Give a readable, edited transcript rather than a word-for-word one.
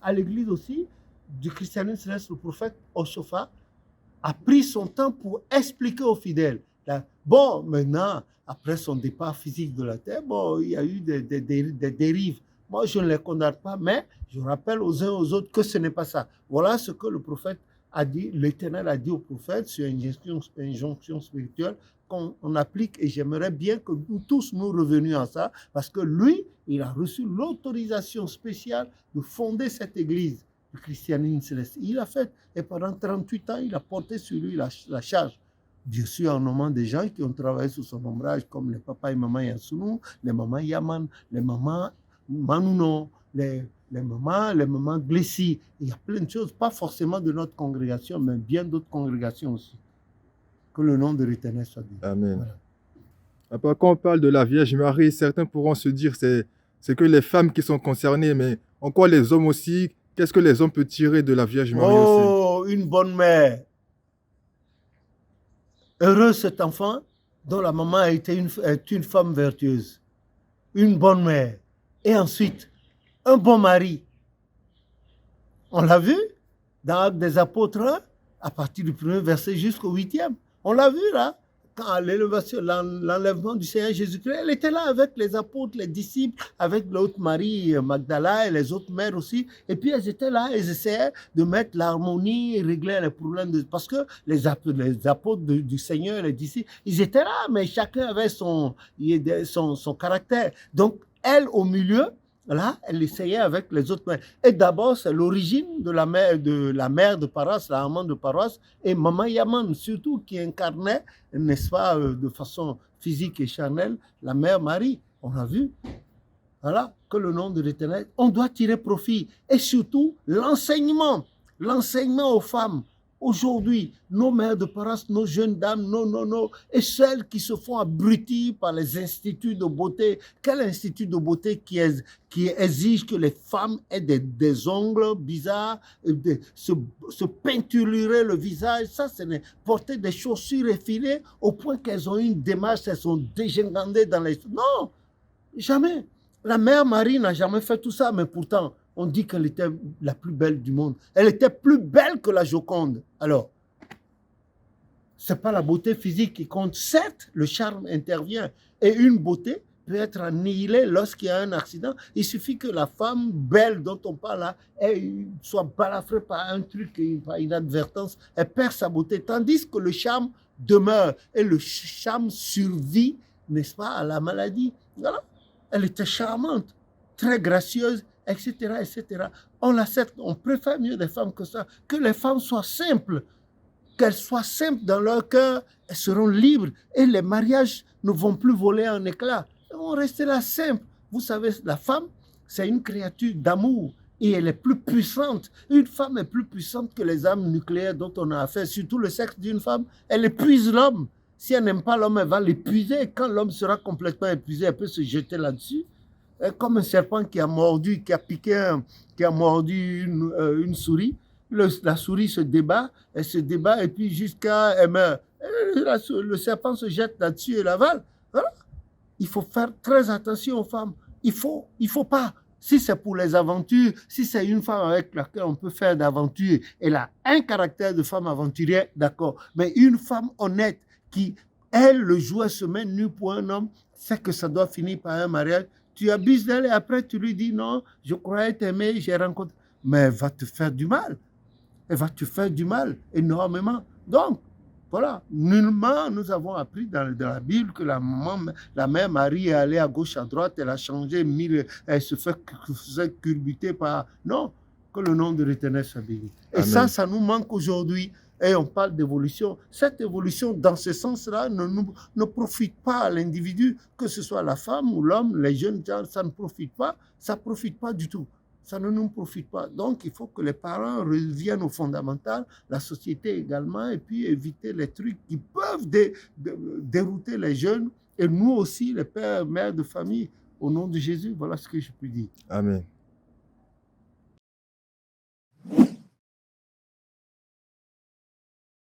à l'église aussi, du christianisme céleste, le prophète Oshofa a pris son temps pour expliquer aux fidèles. Bon, maintenant, après son départ physique de la terre, bon, il y a eu des dérives. Moi, je ne les condamne pas, mais je rappelle aux uns aux autres que ce n'est pas ça. Voilà ce que le prophète a dit, l'Éternel a dit au prophète sur une injonction spirituelle qu'on applique, et j'aimerais bien que nous tous nous revenions à ça, parce que lui, il a reçu l'autorisation spéciale de fonder cette église du christianisme céleste. Il a fait, et pendant 38 ans, il a porté sur lui la charge. Bien sûr, en nommant des gens qui ont travaillé sous son ombrage, comme les papas et mamans Yansunu, les mamans Yaman, les mamans Manuno, les mamans Glessi. Il y a plein de choses, pas forcément de notre congrégation, mais bien d'autres congrégations aussi. Que le nom de l'Éternel soit dit. Amen. Voilà. Après, quand on parle de la Vierge Marie, certains pourront se dire que c'est que les femmes qui sont concernées, mais encore les hommes aussi. Qu'est-ce que les hommes peuvent tirer de la Vierge Marie aussi? Oh, une bonne mère. Heureux cet enfant dont la maman est une femme vertueuse. Une bonne mère. Et ensuite, un bon mari. On l'a vu dans Actes des Apôtres, à partir du premier verset jusqu'au 8e. On l'a vu là, quand l'enlèvement du Seigneur Jésus-Christ, elle était là avec les apôtres, les disciples, avec l'autre Marie, Magdala et les autres mères aussi. Et puis elles étaient là, elles essayaient de mettre l'harmonie et régler les problèmes. Parce que les apôtres du Seigneur, les disciples, ils étaient là, mais chacun avait son caractère. Donc elle, au milieu, là, elle essayait avec les autres mères. Et d'abord, c'est l'origine de la mère de paroisse, la maman de paroisse, et Maman Yaman, surtout, qui incarnait, n'est-ce pas, de façon physique et charnelle, la mère Marie. On a vu. Voilà, que le nom de l'Éternel, on doit tirer profit. Et surtout, l'enseignement aux femmes. Aujourd'hui, nos mères de paroisse, nos jeunes dames, et celles qui se font abrutir par les instituts de beauté. Quel institut de beauté qui exige que les femmes aient des ongles bizarres, se peinturer le visage, ça, c'est porter des chaussures effilées au point qu'elles ont une démarche, elles sont dégingandées dans les... Non, jamais. La mère Marie n'a jamais fait tout ça, mais pourtant, on dit qu'elle était la plus belle du monde. Elle était plus belle que la Joconde. Alors, ce n'est pas la beauté physique qui compte. Certes, le charme intervient. Et une beauté peut être annihilée lorsqu'il y a un accident. Il suffit que la femme belle dont on parle là, elle soit balafrée par un truc, par inadvertance. Elle perd sa beauté. Tandis que le charme demeure. Et le charme survit, n'est-ce pas, à la maladie. Voilà. Elle était charmante, très gracieuse, etc., etc. On préfère mieux des femmes que ça, que les femmes soient simples, qu'elles soient simples dans leur cœur, elles seront libres et les mariages ne vont plus voler en éclats. Elles vont rester là simples. Vous savez, la femme, c'est une créature d'amour et elle est plus puissante. Une femme est plus puissante que les armes nucléaires dont on a affaire, surtout le sexe d'une femme. Elle épuise l'homme. Si elle n'aime pas l'homme, elle va l'épuiser. Quand l'homme sera complètement épuisé, elle peut se jeter là-dessus. Comme un serpent qui a mordu, qui a piqué, qui a mordu une souris. La souris se débat, elle se débat et puis jusqu'à elle meurt. Le serpent se jette là-dessus et l'avale. Voilà. Il faut faire très attention aux femmes. Il faut pas. Si c'est pour les aventures, si c'est une femme avec laquelle on peut faire d'aventures, elle a un caractère de femme aventurière, d'accord. Mais une femme honnête, qui, elle, le jour, elle se met nue pour un homme, c'est que ça doit finir par un mariage. Tu abuses d'elle et après tu lui dis non, je croyais t'aimer, j'ai rencontré. Mais elle va te faire du mal. Elle va te faire du mal énormément. Donc, voilà, nullement nous avons appris dans la Bible que la mère Marie est allée à gauche, à droite, elle a changé, elle se fait culbuter par... Non, que le nom de l'Éternel soit béni. Et ça nous manque aujourd'hui. Et on parle d'évolution. Cette évolution, dans ce sens-là, ne profite pas à l'individu, que ce soit la femme ou l'homme, les jeunes gens, ça ne profite pas. Ça ne profite pas du tout. Ça ne nous profite pas. Donc, il faut que les parents reviennent au fondamental, la société également, et puis éviter les trucs qui peuvent dérouter les jeunes, et nous aussi, les pères, mères de famille, au nom de Jésus. Voilà ce que je peux dire. Amen.